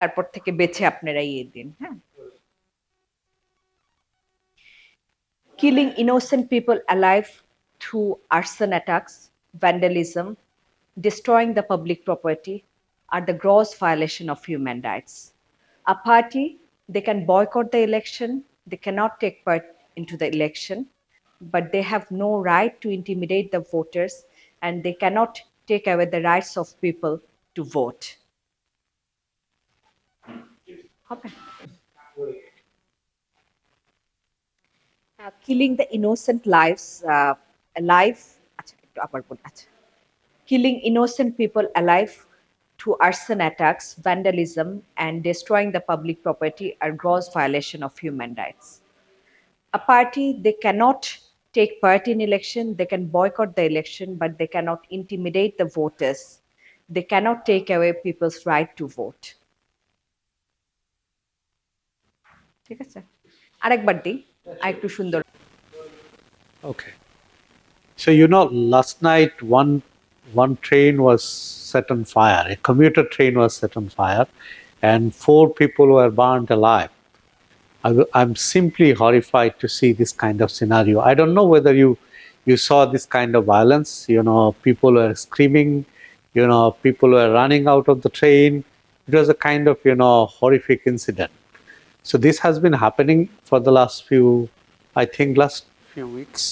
তারপর থেকে বেছে আপনারা ইয়ে দিন, হ্যাঁ। Killing innocent people alive through arson attacks, vandalism, destroying the public property are the gross violation of human rights. A party, they can boycott the election, they cannot take part into the election, but they have no right to intimidate the voters and they cannot take away the rights of people to vote. Okay. Killing the innocent lives alive, killing innocent people alive through arson attacks, vandalism, and destroying the public property are gross violation of human rights. A party, they cannot take part in election, they can boycott the election, but they cannot intimidate the voters. They cannot take away people's right to vote. ঠিক আছে, আরেকবার দিই আরেকটু সুন্দর। Okay. So, last night one train was set on fire. A commuter train was set on fire, and 4 people were burnt alive. I'm simply horrified to see this kind of scenario. I don't know whether you saw this kind of violence. People were screaming. People were running out of the train. It was a kind of horrific incident. So this has been happening for the last few weeks.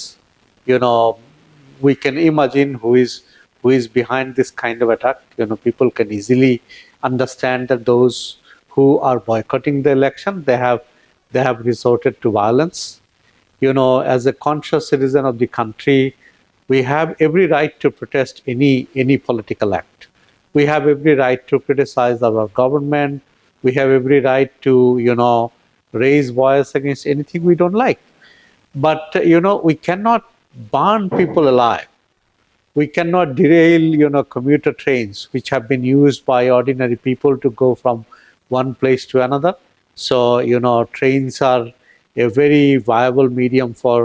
We can imagine who is behind this kind of attack. People can easily understand that those who are boycotting the election, they have resorted to violence. As a conscious citizen of the country, we have every right to protest any political act. We have every right to criticize our government. We have every right to raise voice against anything we don't like. But we cannot burn people alive. We cannot derail commuter trains which have been used by ordinary people to go from one place to another. So trains are a very viable medium for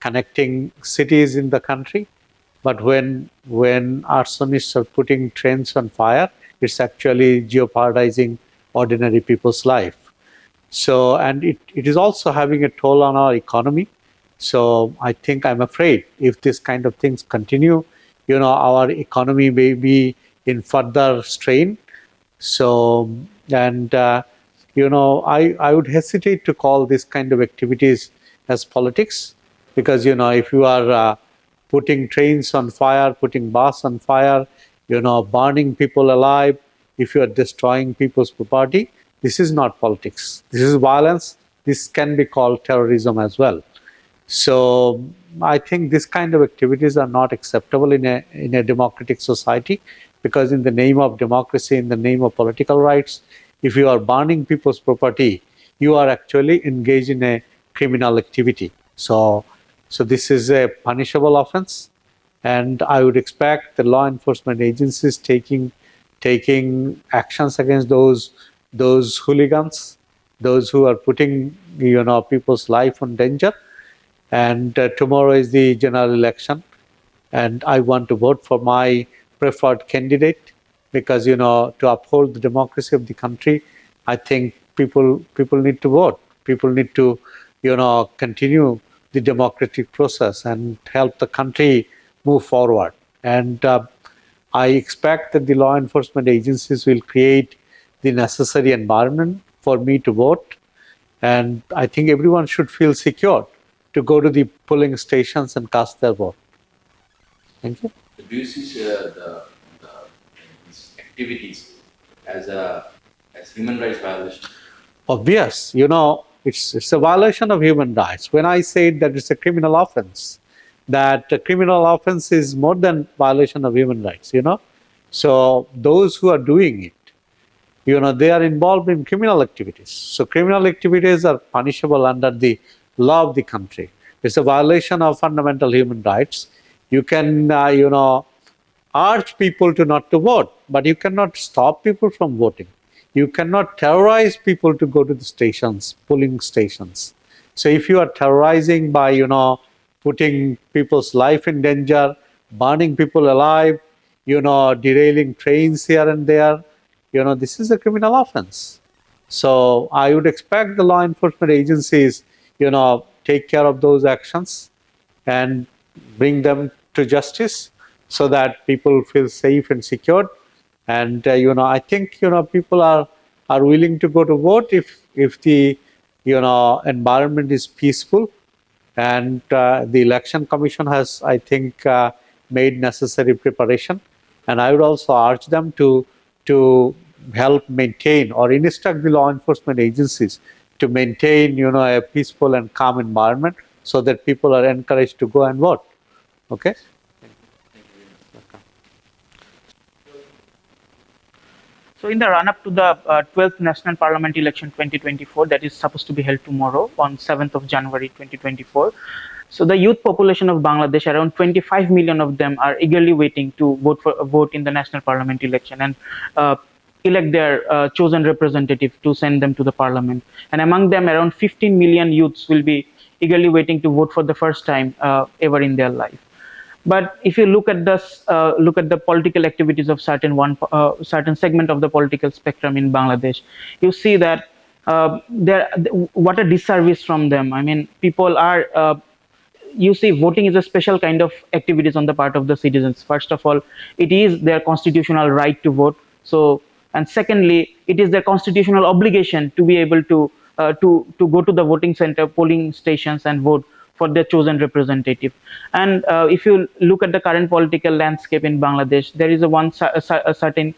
connecting cities in the country. But when arsonists are putting trains on fire, it's actually jeopardizing ordinary people's life. So, and it is also having a toll on our economy. So I'm afraid if this kind of things continue, our economy may be in further strain. So, and I would hesitate to call this kind of activities as politics, because if you are putting trains on fire, putting bus on fire, burning people alive, if you are destroying people's property, this is not politics. This is violence. This can be called terrorism as well. So I think this kind of activities are not acceptable in a democratic society, because in the name of democracy, in the name of political rights, if you are burning people's property, you are actually engaged in a criminal activity. So this is a punishable offense, and I would expect the law enforcement agencies taking actions against those hooligans, those who are putting people's life in danger. And tomorrow is the general election, and I want to vote for my preferred candidate, because to uphold the democracy of the country, I think people need to vote. People need to continue the democratic process and help the country move forward. And I expect that the law enforcement agencies will create the necessary environment for me to vote, and I think everyone should feel secure to go to the polling stations and cast their vote. Thank you. Do you see these activities as human rights violation? Obvious, it's a violation of human rights. When I said that it's a criminal offense, that a criminal offense is more than violation of human rights. So those who are doing it, they are involved in criminal activities. So criminal activities are punishable under the law of the country. It's a violation of fundamental human rights. You can, urge people to not to vote, but you cannot stop people from voting. You cannot terrorize people to go to the stations, polling stations. So if you are terrorizing by, putting people's life in danger, burning people alive, derailing trains here and there, this is a criminal offense. So I would expect the law enforcement agencies, take care of those actions and bring them to justice so that people feel safe and secured. And I think people are willing to go to vote if the environment is peaceful, and the election commission has, I think, made necessary preparation. And I would also urge them to help maintain or instruct the law enforcement agencies to maintain a peaceful and calm environment so that people are encouraged to go and vote. Okay. So in the run-up to the 12th National Parliament Election 2024, that is supposed to be held tomorrow on 7th of January 2024, so the youth population of Bangladesh, around 25 million of them, are eagerly waiting to vote in the national parliament election and elect their chosen representative to send them to the parliament. And among them, around 15 million youths will be eagerly waiting to vote for the first time ever in their life. But if you look at the political activities of certain segment of the political spectrum in Bangladesh, you see that there what a disservice from them. I mean, people are you see, voting is a special kind of activities on the part of the citizens. First of all, it is their constitutional right to vote. So, and secondly, it is their constitutional obligation to be able to go to the voting center, polling stations, and vote for their chosen representative. And if you look at the current political landscape in Bangladesh, there is a certain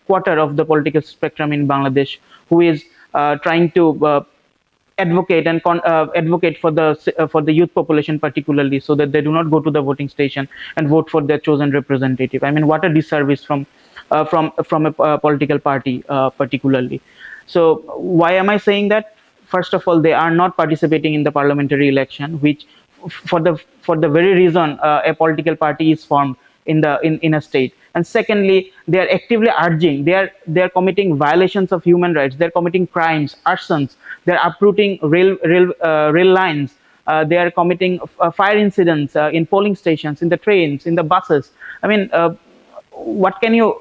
quarter of the political spectrum in Bangladesh who is trying to advocate for the youth population particularly, so that they do not go to the voting station and vote for their chosen representative. I mean, what a disservice from a political party particularly. So why am I saying that? First of all, they are not participating in the parliamentary election, which for the very reason a political party is formed in a state. And secondly, they are actively urging, they are committing violations of human rights, they're committing crimes, arsons, they're uprooting rail lines, they are committing fire incidents in polling stations, in the trains, in the buses. I mean, what can you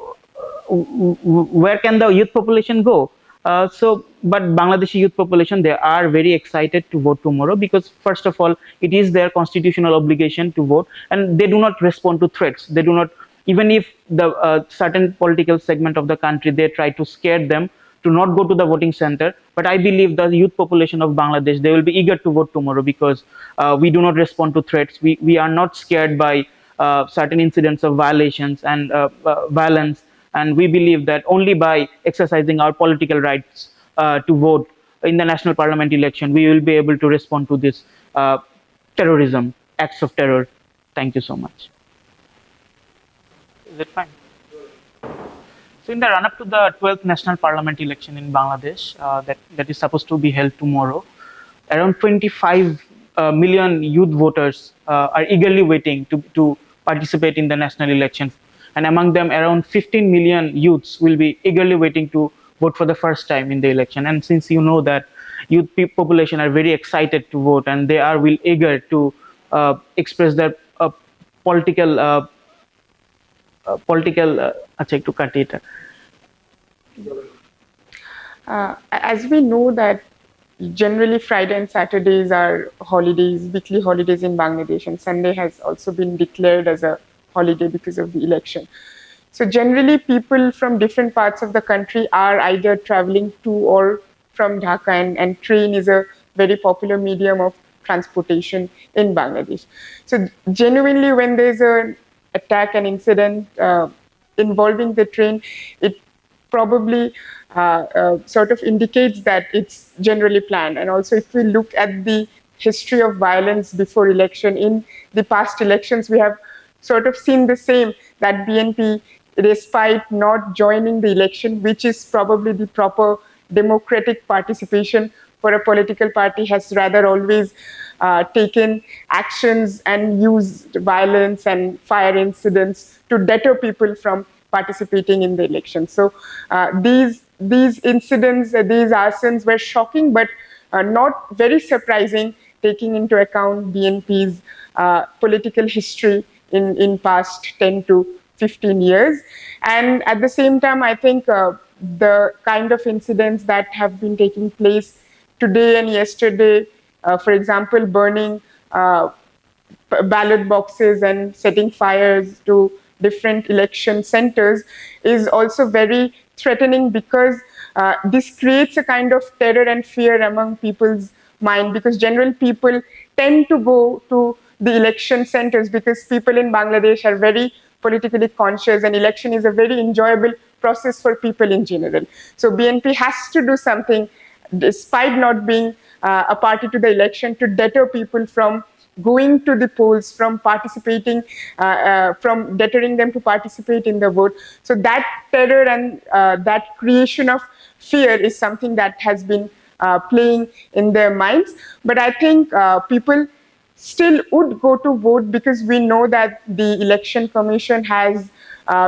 where can the youth population go? But Bangladeshi youth population, they are very excited to vote tomorrow, because first of all, it is their constitutional obligation to vote, and they do not respond to threats. They do not, even if the certain political segment of the country, they try to scare them to not go to the voting center. But I believe the youth population of Bangladesh, they will be eager to vote tomorrow, because we do not respond to threats. We are not scared by certain incidents of violations and violence, and we believe that only by exercising our political rights to vote in the national parliament election, we will be able to respond to this terrorism, acts of terror. Thank you so much. Is it fine? So in the run-up to the 12th national parliament election in Bangladesh, that is supposed to be held tomorrow, around 25 million youth voters are eagerly waiting to participate in the national election. And among them, around 15 million youths will be eagerly waiting to vote for the first time in the election. And since you know that youth population are very excited to vote, and they are eager to express their political अच्छा एकटू काटी এটা as we know that generally Friday and Saturdays are holidays, weekly holidays in Bangladesh, and Sunday has also been declared as a holiday because of the election. So generally people from different parts of the country are either traveling to or from Dhaka, and train is a very popular medium of transportation in Bangladesh. So genuinely, when there's an attack, an incident involving the train, it probably sort of indicates that it's generally planned. And also, if we look at the history of violence before election, in the past elections, we have sort of seen the same, that BNP, despite not joining the election, which is probably the proper democratic participation for a political party, has rather always taken actions and used violence and fire incidents to deter people from participating in the election. So these incidents, these arsons were shocking, but not very surprising, taking into account BNP's political history in past 10 to 15 years. And at the same time, I think the kind of incidents that have been taking place today and yesterday, for example, burning ballot boxes and setting fires to different election centers, is also very threatening, because this creates a kind of terror and fear among people's mind, because general people tend to go to the election centers because people in Bangladesh are very politically conscious, and election is a very enjoyable process for people in general. So BNP has to do something, despite not being a party to the election, to deter people from going to the polls, from participating, from deterring them to participate in the vote. So that terror and that creation of fear is something that has been playing in their minds. But I think people still would go to vote, because we know that the election commission has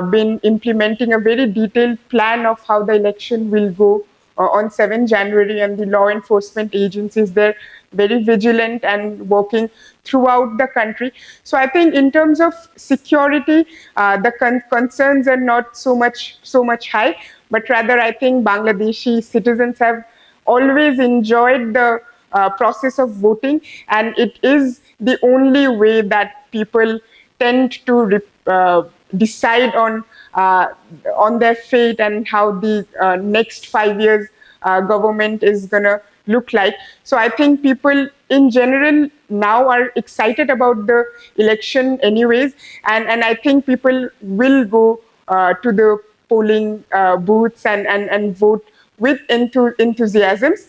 been implementing a very detailed plan of how the election will go on 7 January, and the law enforcement agencies, they're very vigilant and working throughout the country. So I think in terms of security, the concerns are not so much high, but rather I think Bangladeshi citizens have always enjoyed the process of voting, and it is the only way that people tend to decide on their fate and how the next 5 years government is going to look like. So I think people in general now are excited about the election anyways, and I think people will go to the polling booths and vote with enthusiasms,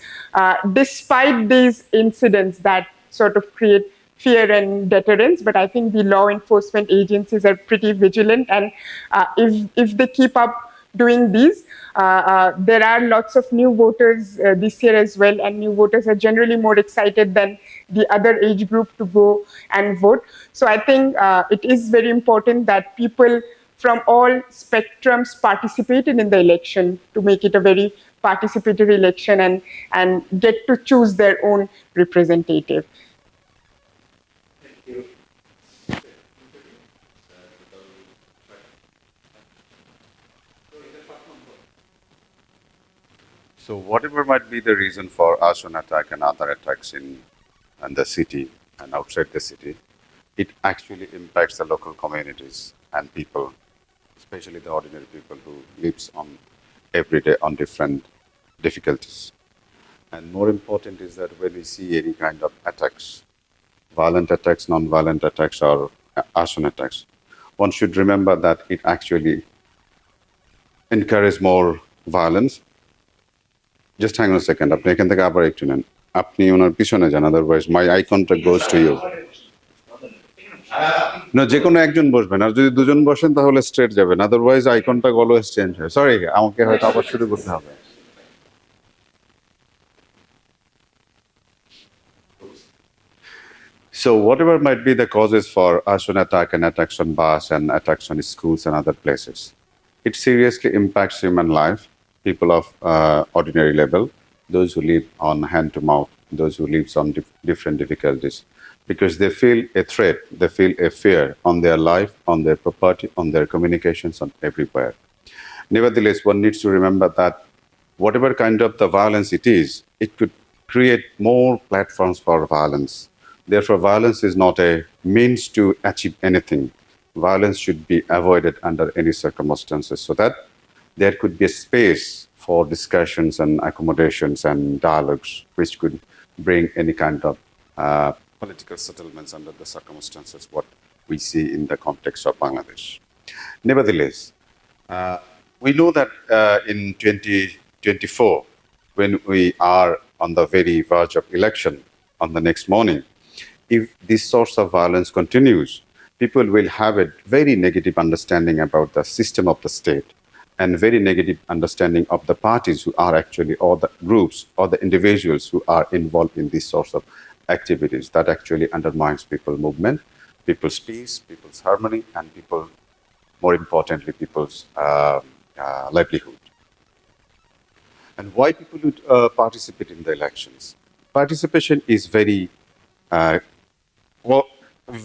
despite these incidents that sort of create fear and deterrence. But I think the law enforcement agencies are pretty vigilant, and if they keep up doing these, there are lots of new voters this year as well, and new voters are generally more excited than the other age group to go and vote. So I think it is very important that people from all spectrums participated in the election to make it a very participatory election, and get to choose their own representative. So whatever might be the reason for Arson attack and other attacks in the city and outside the city, it actually impacts the local communities and people, especially the ordinary people who lives on every day on different difficulties. And more important is that when we see any kind of attacks, violent attacks, non-violent attacks, or arson attacks, one should remember that it actually encourages more violence. Just hang on a second. আপনি এখান থেকে আবার একটু নেন। আপনি ওনার পিছনে যান, otherwise my eye contact goes to you. না, যে কোনো একজন বসবেন, আর যদি দুজন বসেন তাহলে স্ট্রেট যাবেন, otherwise eye contact always change হয়। সরি, আমাকে হয়তো আবার শুরু করতে হবে। So whatever might be the causes for arson attack and attacks on bus and attacks on schools and other places, it seriously impacts human life, people of ordinary level, those who live on hand to mouth, those who live on different difficulties, because they feel a threat, they feel a fear on their life, on their property, on their communications, on everywhere. Nevertheless, one needs to remember that whatever kind of the violence it is, it could create more platforms for violence. Therefore, violence is not a means to achieve anything. Violence should be avoided under any circumstances, so that there could be a space for discussions and accommodations and dialogues which could bring any kind of political settlements under the circumstances what we see in the context of Bangladesh. Nevertheless, we know that in 2024, when we are on the very verge of election on the next morning, if this source of violence continues, people will have a very negative understanding about the system of the state, and very negative understanding of the parties who are actually, or the groups or the individuals who are involved in this sort of activities that actually undermines people's movement, people's peace, people's harmony, and people, more importantly, people's livelihood. And why people would participate in the elections? Participation is very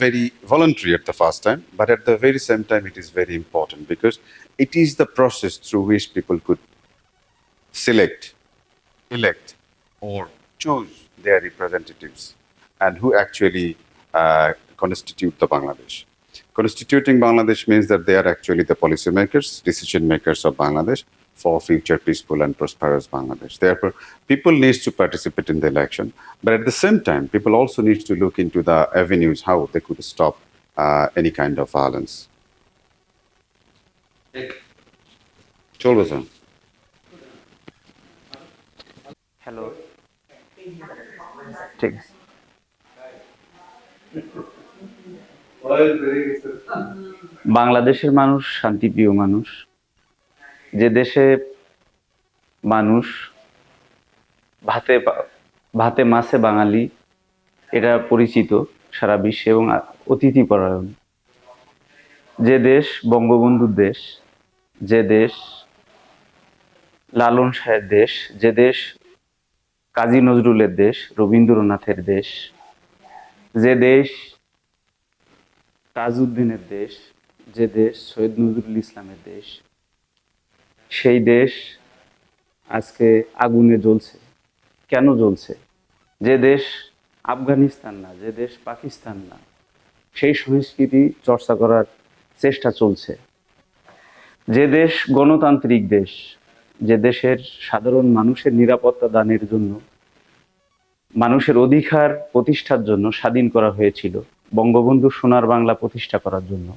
very voluntary at the first time, but at the very same time, it is very important, because it is the process through which people could select, elect, or choose their representatives and who actually constitute the Bangladesh. Constituting Bangladesh means that they are actually the policymakers, decision makers of Bangladesh for future peaceful and prosperous Bangladesh. Therefore, people need to participate in the election, but at the same time, people also need to look into the avenues how they could stop any kind of violence. চলবে sir hello, ঠিক আছে। বাংলাদেশের মানুষ শান্তিপ্রিয় মানুষ। যে দেশে মানুষ ভাতে ভাতে মাছে বাঙালি, এটা পরিচিত সারা বিশ্বে, এবং অতিথিপরায়ণ। যে দেশ বঙ্গবন্ধুর দেশ, যে দেশ লালন শাহের দেশ, যে দেশ কাজী নজরুলের দেশ, রবীন্দ্রনাথের দেশ, যে দেশ তাজউদ্দিনের দেশ, যে দেশ সৈয়দ নজরুল ইসলামের দেশ, সেই দেশ আজকে আগুনে জ্বলছে। কেন জ্বলছে? যে দেশ আফগানিস্তান না, যে দেশ পাকিস্তান না, সেই সংস্কৃতি চর্চা করার চেষ্টা চলছে। যে দেশ গণতান্ত্রিক দেশ, যে দেশের সাধারণ মানুষের নিরাপত্তা দানের জন্য, মানুষের অধিকার প্রতিষ্ঠার জন্য স্বাধীন করা হয়েছিল, বঙ্গবন্ধু সোনার বাংলা প্রতিষ্ঠা করার জন্য,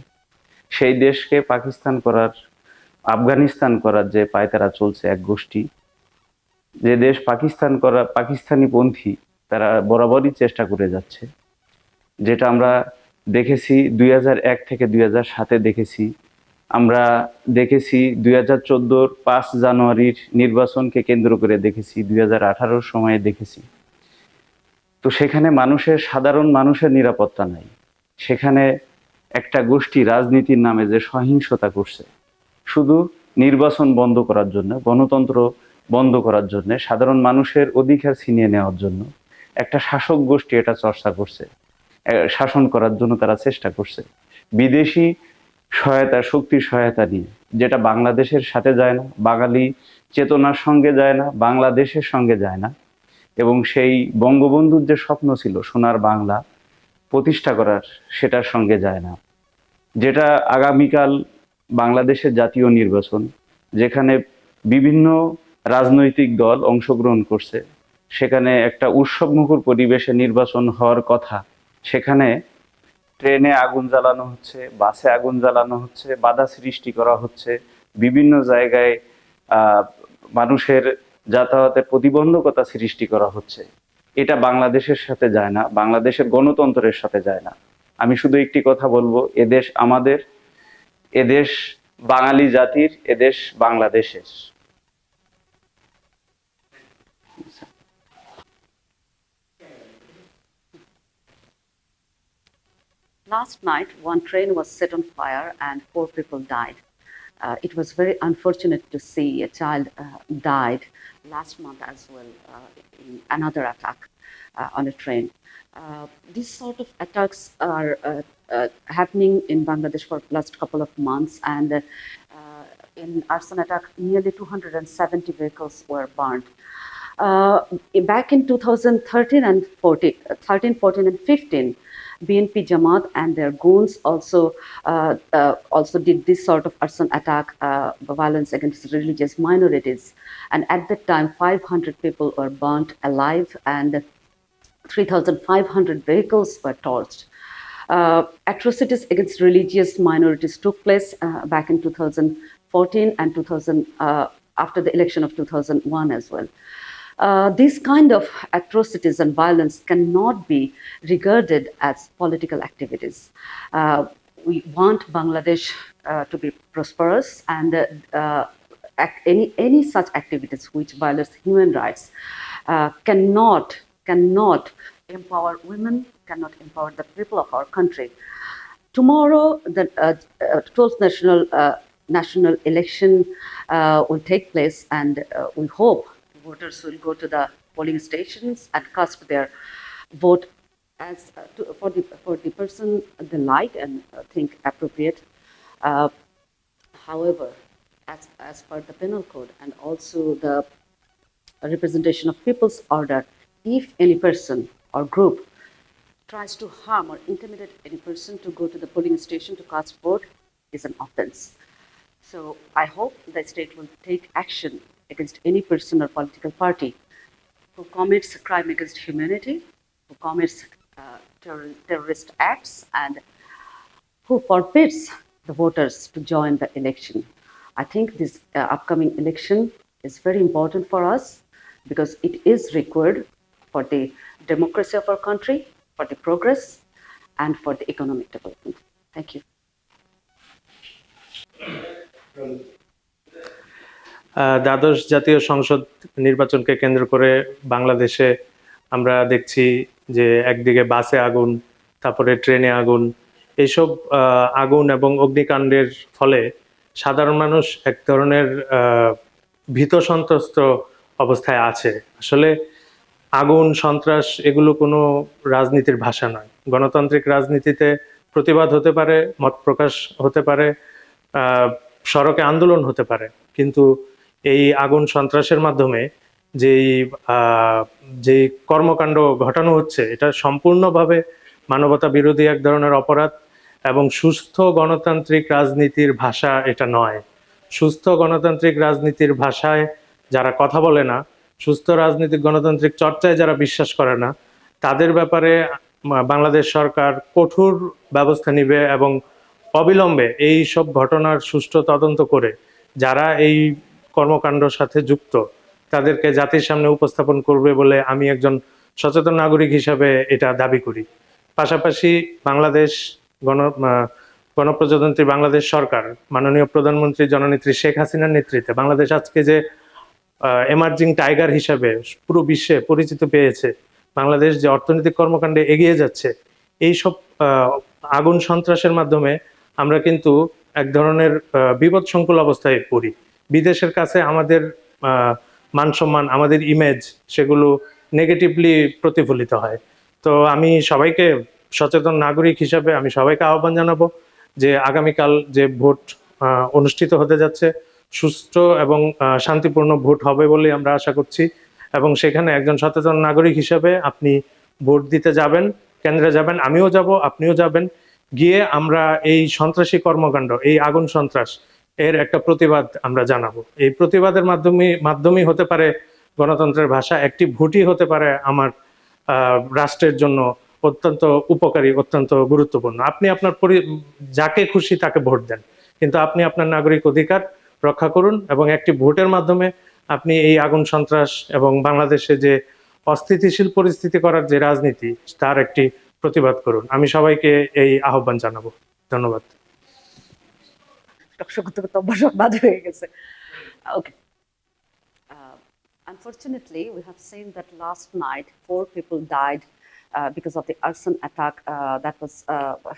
সেই দেশকে পাকিস্তান করার, আফগানিস্তান করার যে পায়তারা চলছে এক গোষ্ঠী, যে দেশ পাকিস্তানি পন্থী, তারা বরাবরই চেষ্টা করে যাচ্ছে। যেটা আমরা দেখেছি 2001 থেকে 2007-এ দেখেছি, আমরা দেখেছি 2014-র 5 জানুয়ারির নির্বাচনকে কেন্দ্র করে দেখেছি, 2018-র সময়ে দেখেছি। তো সেখানে সাধারণ মানুষের নিরাপত্তা নাই। সেখানে একটা গোষ্ঠী রাজনীতির নামে যে সহিংসতা করছে, শুধু নির্বাচন বন্ধ করার জন্য, গণতন্ত্র বন্ধ করার জন্য, সাধারণ মানুষের অধিকার ছিনিয়ে নেওয়ার জন্য একটা শাসক গোষ্ঠী এটা চর্চা করছে, শাসন করার জন্য তারা চেষ্টা করছে বিদেশি সহায়তা, শক্তির সহায়তা নিয়ে, যেটা বাংলাদেশের সাথে যায় না, বাঙালি চেতনার সঙ্গে যায় না, বাংলাদেশের সঙ্গে যায় না, এবং সেই বঙ্গবন্ধুর যে স্বপ্ন ছিল সোনার বাংলা প্রতিষ্ঠা করার, সেটার সঙ্গে যায় না। যেটা আগামীকাল বাংলাদেশের জাতীয় নির্বাচন, যেখানে বিভিন্ন রাজনৈতিক দল অংশগ্রহণ করছে, সেখানে একটা উৎসবমুখর পরিবেশে নির্বাচন হওয়ার কথা, সেখানে ট্রেনে আগুন জ্বালানো হচ্ছে, বাসে আগুন জ্বালানো হচ্ছে, বাধা সৃষ্টি করা হচ্ছে, বিভিন্ন জায়গায় মানুষের যাতায়াতের প্রতিবন্ধকতা সৃষ্টি করা হচ্ছে। এটা বাংলাদেশের সাথে যায় না, বাংলাদেশের গণতন্ত্রের সাথে যায় না। আমি শুধু একটি কথা বলবো, এদেশ আমাদের, এদেশ বাঙালি জাতির, এদেশ বাংলাদেশের। Last night, one train was set on fire and 4 people died. It was very unfortunate to see a child died last month as well in another attack on a train. These sort of attacks are happening in Bangladesh for the last couple of months, and in arson attack, nearly 270 vehicles were burned. Back in 2013 and 14, 13, 14 and 15, BNP Jamaat and their goons also did this sort of arson attack, violence against religious minorities. And at that time, 500 people were burnt alive and 3,500 vehicles were torched. Atrocities against religious minorities took place back in 2014 and 2000, after the election of 2001 as well. These kind of atrocities and violence cannot be regarded as political activities. We want Bangladesh to be prosperous, and any such activities which violates human rights cannot empower women, cannot empower the people of our country. Tomorrow, the 12th national election will take place, and we hope voters will go to the polling stations and cast their vote as for the person they like and think appropriate. However, as per the penal code and also the a representation of people's order. If any person or group tries to harm or intimidate any person to go to the polling station to cast vote, is an offense. So I hope the state will take action against any person or political party who commits a crime against humanity, who commits terrorist acts, and who forbids the voters to join the election. I think this upcoming election is very important for us because it is required for the democracy of our country, for the progress, and for the economic development. Thank you. দ্বাদশ জাতীয় সংসদ নির্বাচনকে কেন্দ্র করে বাংলাদেশে আমরা দেখছি যে একদিকে বাসে আগুন, তারপরে ট্রেনে আগুন, এইসব আগুন এবং অগ্নিকাণ্ডের ফলে সাধারণ মানুষ এক ধরনের ভীত সন্ত্রস্ত অবস্থায় আছে। আসলে আগুন, সন্ত্রাস এগুলো কোনো রাজনীতির ভাষা নয়। গণতান্ত্রিক রাজনীতিতে প্রতিবাদ হতে পারে, মত প্রকাশ হতে পারে, সড়কে আন্দোলন হতে পারে, কিন্তু এই আগুন সন্ত্রাসের মাধ্যমে যেই কর্মকাণ্ড ঘটানো হচ্ছে এটা সম্পূর্ণভাবে মানবতা বিরোধী এক ধরনের অপরাধ এবং সুস্থ গণতান্ত্রিক রাজনীতির ভাষা এটা নয়। সুস্থ গণতান্ত্রিক রাজনীতির ভাষায় যারা কথা বলে না, সুস্থ রাজনৈতিক গণতান্ত্রিক চর্চায় যারা বিশ্বাস করে না, তাদের ব্যাপারে বাংলাদেশ সরকার কঠোর ব্যবস্থা নেবে এবং অবিলম্বে এই সব ঘটনার সুষ্ঠু তদন্ত করে যারা এই কর্মকাণ্ডের সাথে যুক্ত তাদেরকে জাতির সামনে উপস্থাপন করবে বলে আমি একজন সচেতন নাগরিক হিসাবে এটা দাবি করি। পাশাপাশি বাংলাদেশ গণপ্রজাতন্ত্রী বাংলাদেশ সরকার, মাননীয় প্রধানমন্ত্রী জননেত্রী শেখ হাসিনার নেতৃত্বে বাংলাদেশ আজকে যে এমার্জিং টাইগার হিসাবে পুরো বিশ্বে পরিচিত পেয়েছে, বাংলাদেশ যে অর্থনৈতিক কর্মকাণ্ডে এগিয়ে যাচ্ছে, এইসব আগুন সন্ত্রাসের মাধ্যমে আমরা কিন্তু এক ধরনের বিপদসংকুল অবস্থায় পড়ি। বিদেশের কাছে আমাদের মান সম্মান, আমাদের ইমেজ, সেগুলো নেগেটিভলি প্রতিফলিত হয়। তো আমি সবাইকে সচেতন নাগরিক হিসাবে আমি সবাইকে আহ্বান জানাবো যে আগামীকাল যে ভোট অনুষ্ঠিত হতে যাচ্ছে সুষ্ঠু এবং শান্তিপূর্ণ ভোট হবে বলে আমরা আশা করছি, এবং সেখানে একজন সচেতন নাগরিক হিসাবে আপনি ভোট দিতে যাবেন, কেন্দ্রে যাবেন, আমিও যাব, আপনিও যাবেন। গিয়ে আমরা এই সন্ত্রাসী কর্মকাণ্ড, এই আগুন সন্ত্রাস এর একটা প্রতিবাদ আমরা জানাবো। এই প্রতিবাদের মাধ্যমেই হতে পারে গণতন্ত্রের ভাষা, একটি ভোটই হতে পারে আমার রাষ্ট্রের জন্য অত্যন্ত উপকারী, অত্যন্ত গুরুত্বপূর্ণ। আপনি আপনার যাকে খুশি তাকে ভোট দেন, কিন্তু আপনি আপনার নাগরিক অধিকার রক্ষা করুন এবং একটি ভোটের মাধ্যমে আপনি এই আগুন সন্ত্রাস এবং বাংলাদেশে যে অস্থিতিশীল পরিস্থিতি করার যে রাজনীতি তার একটি প্রতিবাদ করুন। আমি সবাইকে এই আহ্বান জানাবো। ধন্যবাদ। Okay. Unfortunately, we have seen that last night 4 people died because of the arson attack that was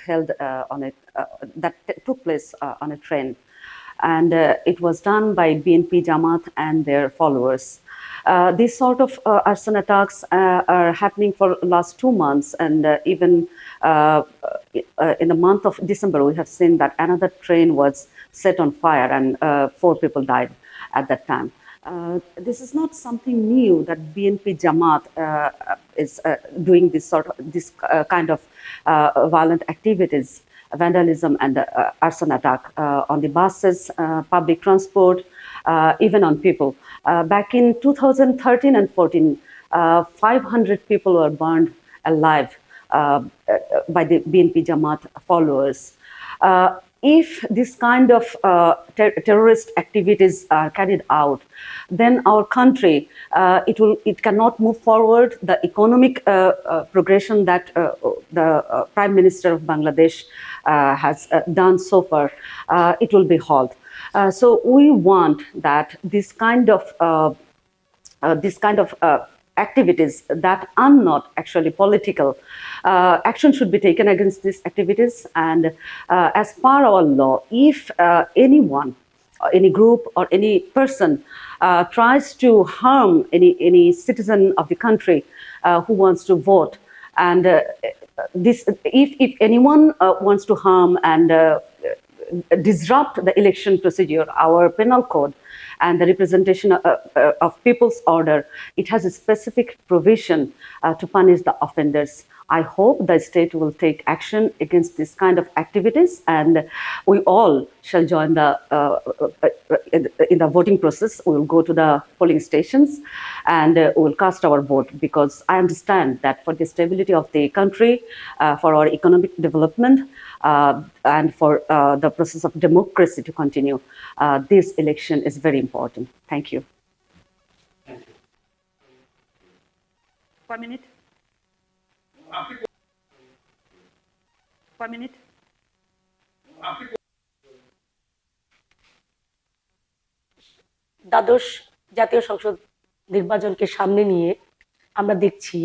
held that took place on a train, and it was done by BNP Jamaat and their followers. These sort of arson attacks are happening for last 2 months, and even in the month of December, we have seen that another train was set on fire and 4 people died at that time. This is not something new that BNP Jamaat is doing this kind of violent activities, vandalism and arson attack on the buses, public transport, even on people. Back in 2013 and 14, 500 people were burned alive by the BNP Jamaat followers. If this kind of terrorist activities are carried out, then our country it cannot move forward. The economic progression that the Prime Minister of Bangladesh has done so far, it will be halted. So we want that this kind of activities that are not actually political, action should be taken against these activities. And as per our law, if anyone, any group or any person tries to harm any citizen of the country who wants to vote, and if anyone wants to harm and disrupt the election procedure, our penal code, and the representation of people's order, it has a specific provision to punish the offenders. I hope the state will take action against this kind of activities, and we all shall join in the voting process. We will go to the polling stations and we will cast our vote, because I understand that for the stability of the country, for our economic development, and for the process of democracy to continue, this election is very important. Thank you. 1 minute. 1 minute. দ্বাদশ জাতীয় সংসদ নির্বাচনকে সামনে নিয়ে আমরা দেখছি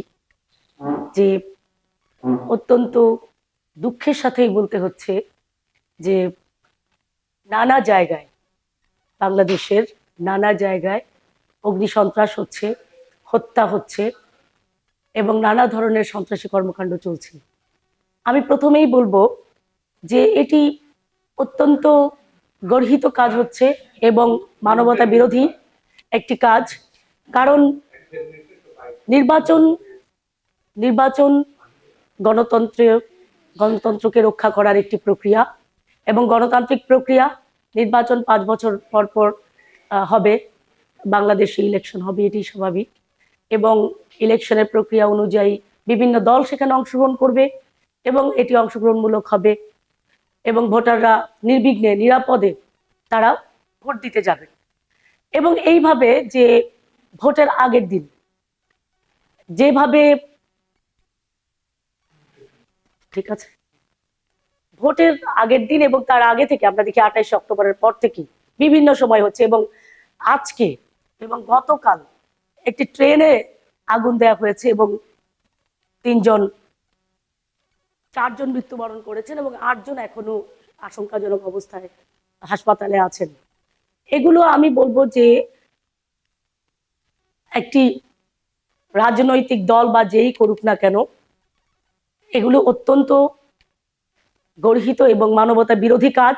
যে অত্যন্ত দুঃখের সাথেই বলতে হচ্ছে যে নানা জায়গায়, বাংলাদেশের নানা জায়গায় অগ্নিসন্ত্রাস হচ্ছে, হত্যা হচ্ছে এবং নানা ধরনের সন্ত্রাসী কর্মকাণ্ড চলছে। আমি প্রথমেই বলবো যে এটি অত্যন্ত গর্হিত কাজ হচ্ছে এবং মানবতা বিরোধী একটি কাজ। কারণ নির্বাচন গণতন্ত্রকে রক্ষা করার একটি প্রক্রিয়া, এবং গণতান্ত্রিক প্রক্রিয়া, নির্বাচন 5 বছর পর পর হবে, বাংলাদেশে ইলেকশন হবে, এটি স্বাভাবিক। এবং ইলেকশনের প্রক্রিয়া অনুযায়ী বিভিন্ন দল সেখানে অংশগ্রহণ করবে এবং এটি অংশগ্রহণমূলক হবে, এবং ভোটাররা নির্বিঘ্নে নিরাপদে তারা ভোট দিতে যাবে। এবং এইভাবে যে ভোটের আগের দিন যেভাবে, ঠিক আছে, ভোটের আগের দিন এবং তার আগে থেকে আমরা দেখি 28 অক্টোবরের পর থেকে বিভিন্ন সময় হচ্ছে, এবং আজকে এবং গতকাল একটি ট্রেনে আগুন দেওয়া হয়েছে এবং 4জন মৃত্যুবরণ করেছেন এবং 8 জন এখনো আশঙ্কাজনক অবস্থায় হাসপাতালে আছেন। এগুলো আমি বলবো যে একটি রাজনৈতিক দল বা যেই করুক না কেন, এগুলো অত্যন্ত গর্হিত এবং মানবতা বিরোধী কাজ।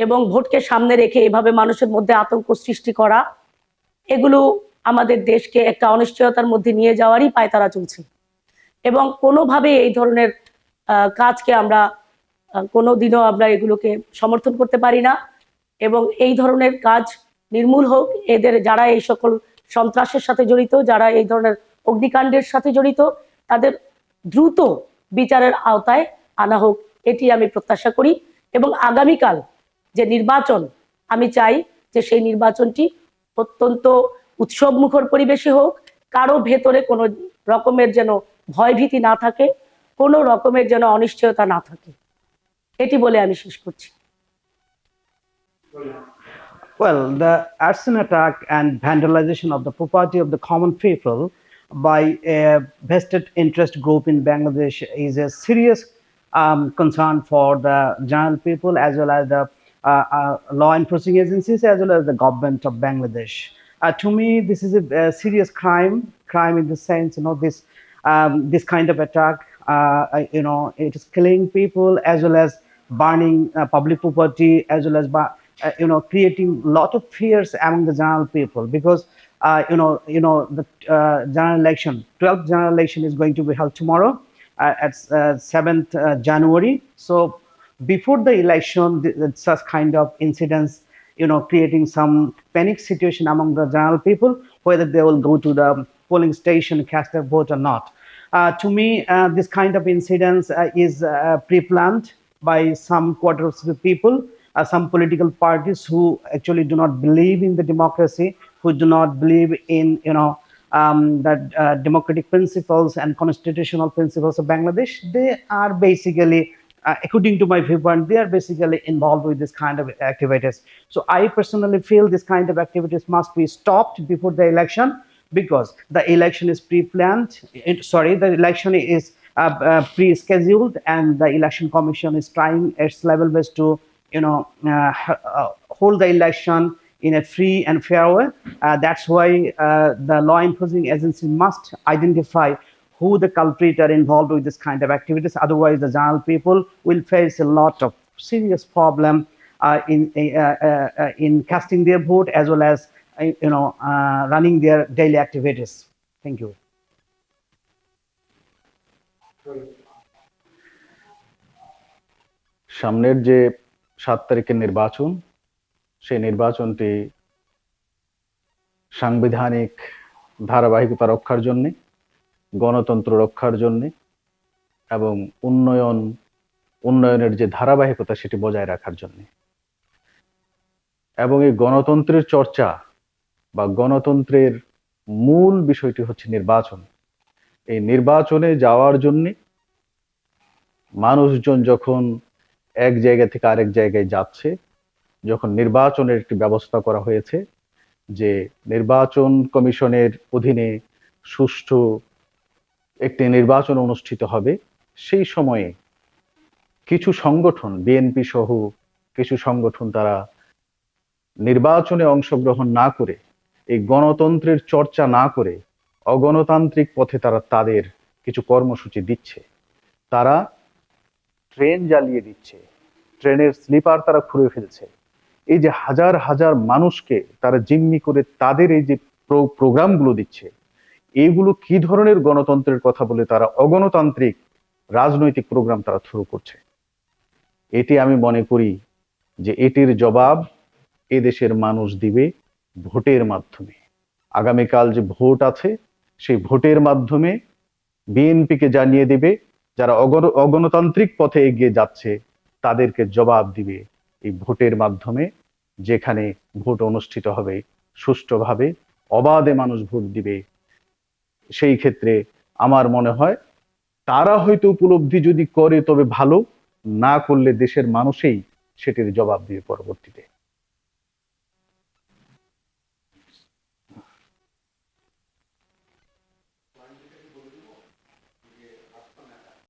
এবং ভোটকে সামনে রেখে এভাবে মানুষের মধ্যে আতঙ্ক সৃষ্টি করা, এগুলো আমাদের দেশকে একটা অনিশ্চয়তার মধ্যে নিয়ে যাওয়ারই পায়তারা চলছে। এবং কোনোভাবে এই ধরনের কাজকে আমরা কোনোদিনও আমরা এগুলোকে সমর্থন করতে পারি না। এবং এই ধরনের কাজ নির্মূল হোক, যারা এই সকল সন্ত্রাসের সাথে জড়িত, যারা এই ধরনের অগ্নিকাণ্ডের সাথে জড়িত, তাদের দ্রুত বিচারের আওতায় আনা হোক, এটি আমি প্রত্যাশা করি। এবং আগামীকাল যে নির্বাচন, আমি চাই যে সেই নির্বাচনটি অত্যন্ত উৎসবমুখর পরিবেশে হোক, কারো ভেতরে কোনো রকমের যেন ভয়ভীতি না থাকে, কোনো রকমের যেন অনিশ্চয়তা না থাকে, এটি বলে আমি শেষ করছি। Well, the arson attack and vandalization of the property of the common people by a vested interest group in Bangladesh is a serious concern for the general people, as well as the law enforcing agencies, as well as the government of Bangladesh. To me, this is a serious crime in the sense, this kind of attack, it is killing people as well as burning public property, as well as creating a lot of fears among the general people, because the general election, 12th general election is going to be held tomorrow at 7th January. So before the election, such kind of incidents, creating some panic situation among the general people, whether they will go to the polling station, cast their vote or not. To me, this kind of incidents is pre-planned by some quarters of the people, some political parties who actually do not believe in the democracy, who do not believe in that democratic principles and constitutional principles of Bangladesh. They are basically, according to my viewpoint, they are basically involved with this kind of activities. So I personally feel this kind of activities must be stopped before the election, because the election is pre-planned. The election is pre-scheduled, and the election commission is trying its level best to hold the election in a free and fair way. That's why the law enforcing agency must identify who the culprit are involved with this kind of activities. Otherwise, the general people will face a lot of serious problem in casting their vote as well as running their daily activities. Thank you. সামনের যে 7 তারিখের নির্বাচন, সেই নির্বাচনটি সাংবিধানিক ধারাবাহিকতা রক্ষার জন্যে, গণতন্ত্র রক্ষার জন্যে এবং উন্নয়নের যে ধারাবাহিকতা সেটি বজায় রাখার জন্যে। এবং এই গণতন্ত্রের চর্চা বা গণতন্ত্রের মূল বিষয়টি হচ্ছে নির্বাচন। এই নির্বাচনে যাওয়ার জন্যে মানুষজন যখন এক জায়গা থেকে আরেক জায়গায় যাচ্ছে, যখন নির্বাচনের একটি ব্যবস্থা করা হয়েছে যে নির্বাচন কমিশনের অধীনে সুষ্ঠু একটি নির্বাচন অনুষ্ঠিত হবে, সেই সময়ে কিছু সংগঠন, বিএনপি সহ কিছু সংগঠন, তারা নির্বাচনে অংশগ্রহণ না করে, এই গণতন্ত্রের চর্চা না করে অগণতান্ত্রিক পথে তারা তাদের কিছু কর্মসূচি দিচ্ছে। তারা ট্রেন জ্বালিয়ে দিচ্ছে, ট্রেনের স্লিপার তারা খুঁড়ে ফেলছে। এই যে হাজার হাজার মানুষকে তারা জিম্মি করে তাদের এই যে প্রোগ্রামগুলো দিচ্ছে, এইগুলো কি ধরনের গণতন্ত্রের কথা বলে তারা অগণতান্ত্রিক রাজনৈতিক প্রোগ্রাম তারা শুরু করছে। এটি আমি মনে করি যে এটির জবাব এদেশের মানুষ দিবে ভোটের মাধ্যমে। আগামীকাল যে ভোট আছে, সেই ভোটের মাধ্যমে বিএনপিকে জানিয়ে দিবে যারা অগণতান্ত্রিক পথে এগিয়ে যাচ্ছে তাদেরকে জবাব দিবে এই ভোটের মাধ্যমে, যেখানে ভোট অনুষ্ঠিত হবে সুষ্ঠুভাবে, অবাধে মানুষ ভোট দিবে। সেই ক্ষেত্রে আমার মনে হয় তারা হয়তো উপলব্ধি যদি করে তবে ভালো, না করলে দেশের মানুষই সেটির জবাব দিবে পরবর্তীতে।